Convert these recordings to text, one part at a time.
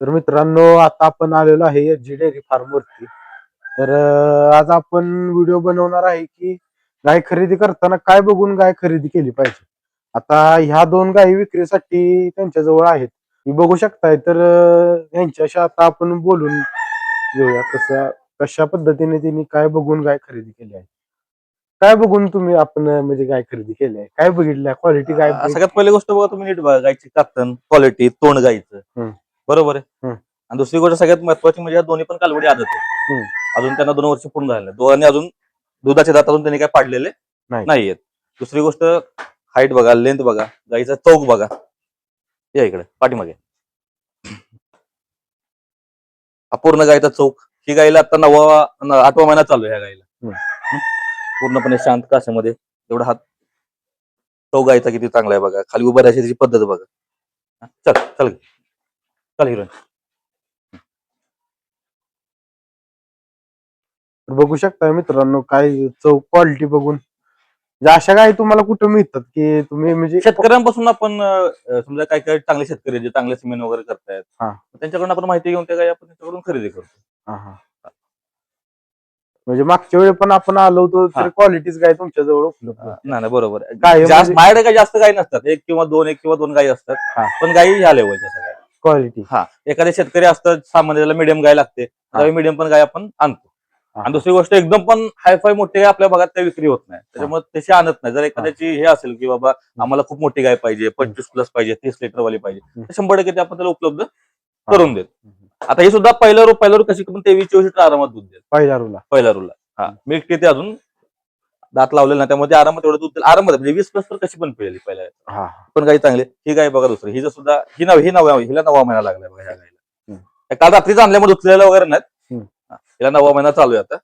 तर मित्रांनो, आता आपण आलेलो आहे एच.जी. डेअरी फार्म वरती. तर आज आपण व्हिडिओ बनवणार आहे की गाय खरेदी करताना काय बघून गाय खरेदी केली पाहिजे. आता ह्या दोन गायी विक्रीसाठी त्यांच्या जवळ आहेत. ही बघू शकताय. तर यांच्याशी आता आपण बोलून घेऊया कशा पद्धतीने त्यांनी काय बघून गाय खरेदी केली आहे. काय बघून तुम्ही आपण म्हणजे गाय खरेदी केली आहे, काय बघितलं, क्वालिटी काय सगळ्यात पहिली गोष्ट बघा, तुम्ही नीट बघा गायची कातन क्वालिटी, तोंड गायचं हम्म, बरोबर आहे. हम्म, आणि दुसरी गोष्ट सगळ्यात महत्वाची म्हणजे या दोन्ही पण कालवडी आदत आहे. हम्म. अजून त्यांना 2 वर्ष पूर्ण झाले, दोघांनी अजून दुधाचे दात अजून त्यांनी काय पाडलेले नाही. नाहीयेत. दुसरी गोष्ट हाईट बघा, लेंथ बघा, गाईचा चौक बघा. या इकडे पाठीमागे अपूर्ण गायचा चौक. ही गाईला आता 8वा महिना चालू आहे. ह्या गाईला पूर्णपणे शांत काशामध्ये एवढा हात. तो गायचा किती चांगला आहे बघा. खाली उभा राहायची त्याची पद्धत बघा. चल चल चल हिरोईन. बघू शकता मित्रांनो, काय चौक क्वालिटी बघून म्हणजे अशा गायी तुम्हाला कुठं मिळतात की तुम्ही म्हणजे शेतकऱ्यांपासून आपण समजा काही काही चांगले शेतकरी जे चांगले सिमेंट वगैरे करतायत, हा त्यांच्याकडून आपण माहिती घेऊन त्या गायी आपण त्यांच्याकडून खरेदी करतो. हा हा म्हणजे मागच्या वेळी पण आपण आलो होतो तर क्वालिटीच गाय तुमच्या जवळ उपलब्ध होती. नाही नाही बरोबर आहे. काय जास्त म्हणजे माझ्याकडे काही जास्त गायी नसतात, एक किंवा दोन गायी असतात. हा पण गायी ह्या लेवलच्या सगळ्या. क्वालिटी हा एखादे शेतकरी असतात सामान्य, त्याला मिडियम गाय लागते, मिडियम पण गाय आपण आणतो. आणि दुसरी गोष्ट एकदम पण हायफाय मोठी गाय आपल्या भागात त्या विक्री होत नाही, त्याच्यामुळे तशी आणत नाही. जर एखाद्याची हे असेल की बाबा आम्हाला खूप मोठी गाय पाहिजे, 25+ पाहिजे, 30 लिटर वाली पाहिजे, तर 100% आपण त्याला उपलब्ध करून देत. आता ही सुद्धा पहिला कशी पण 23-24 लिटर आरामात दूध देत पहिला रूला. हा मिल्क ते अजून दात लावलेला नाही, त्यामुळे आरामात एवढं दूध आरामात म्हणजे 20+ तर कशी पण पिळेल पहिल्या. पण गाय चांगली. ही गाय बघा दुसरी, हिचं सुद्धा हिला 9वा महिना लागलाय बघा ह्या गायला. काल रात्रीच आणल्यामुळे दुसऱ्याला वगैरे नाही. हिला 9वा महिना चालू आहे आता.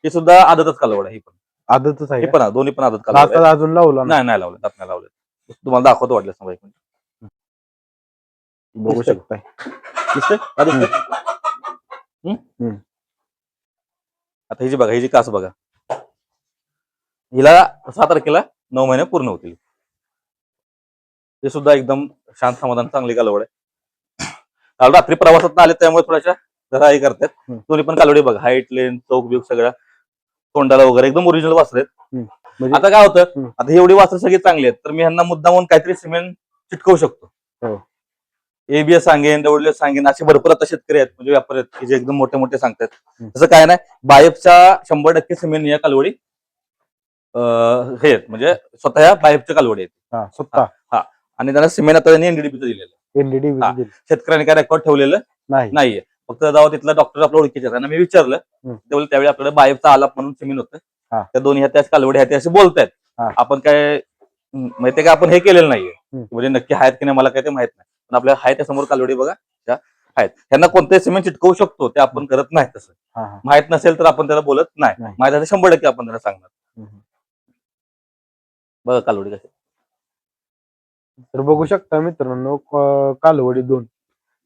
ही सुद्धा आदतच कालवड आहे. ही पण आदतच आहे. हे पण दोन्ही पण आदत कालवड दात अजून लावला नाही लावले, दात नाही लावले. तुम्हाला दाखवतो वाटलं समजा एक मिनिट. बघू शकताय. आता हिची बघा, हिची कास बघा. हिला 6 तारखेला 9 महिने पूर्ण होतील. हे सुद्धा एकदम शांत समाधान चांगली कालवड आहे. काल रात्री प्रवासात आले त्यामुळे थोड्याशा जरा हे करतात. दोन्ही पण कालवडी बघा, हाईट, लेंथ, चौक बिक सगळ्या तोंडाला वगैरे एकदम ओरिजिनल वासर आहेत. आता काय होतं, आता एवढी वासर सगळी चांगली आहेत तर मी ह्यांना मुद्दा म्हणून काहीतरी सिमेंट चिटकवू शकतो. एबीएस सांगेन, डब्ल्यूएस सांगेन, असे भरपूर आता शेतकरी आहेत म्हणजे व्यापारी आहेत की जे एकदम मोठे मोठे सांगतात. तसं काय नाही, बायफच्या 100% सिमेंट या कालवडी हे म्हणजे स्वतः या बायफच्या कालवडी आहेत स्वतः. हा आणि त्याला सिमेंट आता त्यांनी एनडीडीबीचं दिलेलं. शेतकऱ्यांनी काय रेकॉर्ड ठेवलेलं नाहीये. फक्त जेव्हा तिथला डॉक्टर आपल्या ओळखीचे त्यांना मी विचारलं, त्यावेळी आपल्याकडे बायफचा आलाप म्हणून सिमेंट होतं. त्या दोन्ही त्याच कालवडी आहेत असे बोलतायत. आपण काय माहितीये का, आपण हे केलेलं नाहीये म्हणजे नक्की आहेत की नाही मला काय ते माहित नाही. पण आपल्या आहेत त्या समोर कालवडी बघा त्या आहेत. त्यांना कोणते सिमेंट चिटकवू शकतो ते आपण करत नाही. तसं माहित नसेल तर आपण त्याला बोलत नाही. माहित आहे 100% आपण त्याला सांगणार. बघा कालवडी कशी. तर बघू शकता मित्रांनो, कालवडी दोन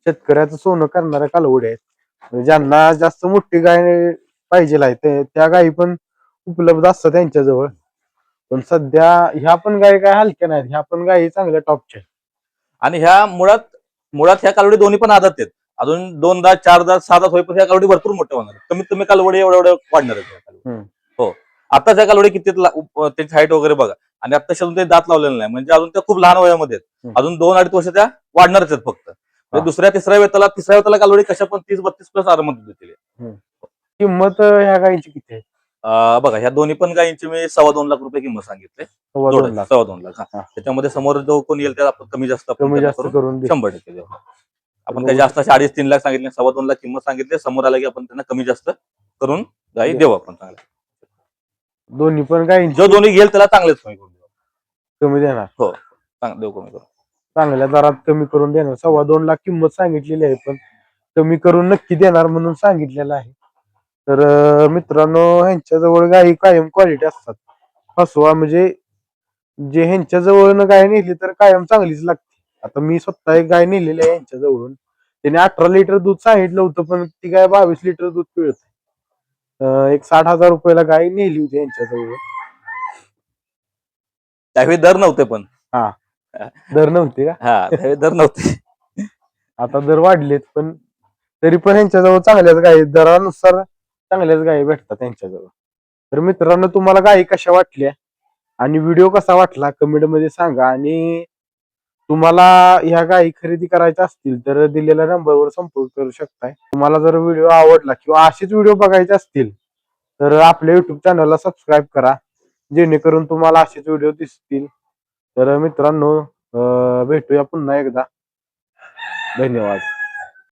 शेतकऱ्याचं सोनं करणाऱ्या कालवडी आहेत. म्हणजे ज्यांना जास्त मोठी गाय पाहिजे आहे त्या गायी पण उपलब्ध असतात त्यांच्याजवळ. पण सध्या ह्या पण गायी काय हलक्या नाहीत, ह्या पण गायी चांगल्या टॉपच्या. आणि ह्या मुळात ह्या कालवडी दोन्ही पण आदत आहेत. अजून 2 दात 4 दात 6 दात होईपर्यंत ह्या कालवडी भरपूर मोठ्या होणार. कमीत कमी कालवडी एवढ्या वाढणार आहेत. हो, आताच्या कालवडी किती त्यांची हाईट वगैरे बघा. आणि आताच्या अजून ते दात लावलेलं नाही, म्हणजे अजून त्या खूप लहान वयामध्ये आहेत. अजून 2-2.5 वर्ष त्या वाढणारच आहेत फक्त. म्हणजे तिसऱ्या वेताला कालवडी कशा पण 30-32+ आरामात देतील. किंमत ह्या गायीची किती आहे? बघा ह्या दोन्ही पण गायींची मी 2.25 लाख रुपये किंमत सांगितले. 2.25 लाख. त्याच्यामध्ये समोर जो कोण येईल त्याला आपण कमी जास्त करून 100% देऊ. आपण काही जास्त 2.5-3 लाख सांगितले, 2.25 लाख किंमत सांगितले. समोर आला की आपण त्यांना कमी जास्त करून गायी देऊ आपण चांगल्या. दोन्ही पण गायी जो दोन्ही घेईल त्याला चांगलेच कमी देणार. हो, देऊ कमी करून. चांगल्या दरात कमी करून देणार. 2.25 लाख किंमत सांगितलेली आहे, पण कमी करून नक्की देणार म्हणून सांगितलेलं आहे. तर मित्रांनो, ह्यांच्याजवळ गायी कायम क्वालिटी असतात. फसवा म्हणजे जे ह्यांच्या जवळनं गाय नेली तर कायम चांगलीच लागते. आता मी स्वतः एक गाय नेलेली आहे यांच्या जवळून. त्याने 18 लिटर दूध सांगितलं होतं, पण ती गाय 22 लिटर दूध पिळत. एक 60,000 रुपयाला गाय नेली होती यांच्या जवळ. त्यावेळी दर नव्हते पण. दर नव्हते का? त्यावेळी दर नव्हते. आता दर वाढलेत, पण तरी पण यांच्याजवळ चांगल्याच गायी दरानुसार चांगल्याच गायी भेटतात त्यांच्याजवळ. तर मित्रांनो, तुम्हाला गायी कशा वाटल्या आणि व्हिडिओ कसा वाटला कमेंट मध्ये सांगा. आणि तुम्हाला ह्या गायी खरेदी करायच्या असतील तर दिलेल्या नंबरवर संपर्क करू शकताय. तुम्हाला जर व्हिडिओ आवडला किंवा असेच व्हिडिओ बघायचे असतील तर आपल्या युट्यूब चॅनलला सबस्क्राईब करा, जेणेकरून तुम्हाला असेच व्हिडिओ दिसतील. तर मित्रांनो, भेटूया पुन्हा एकदा. धन्यवाद.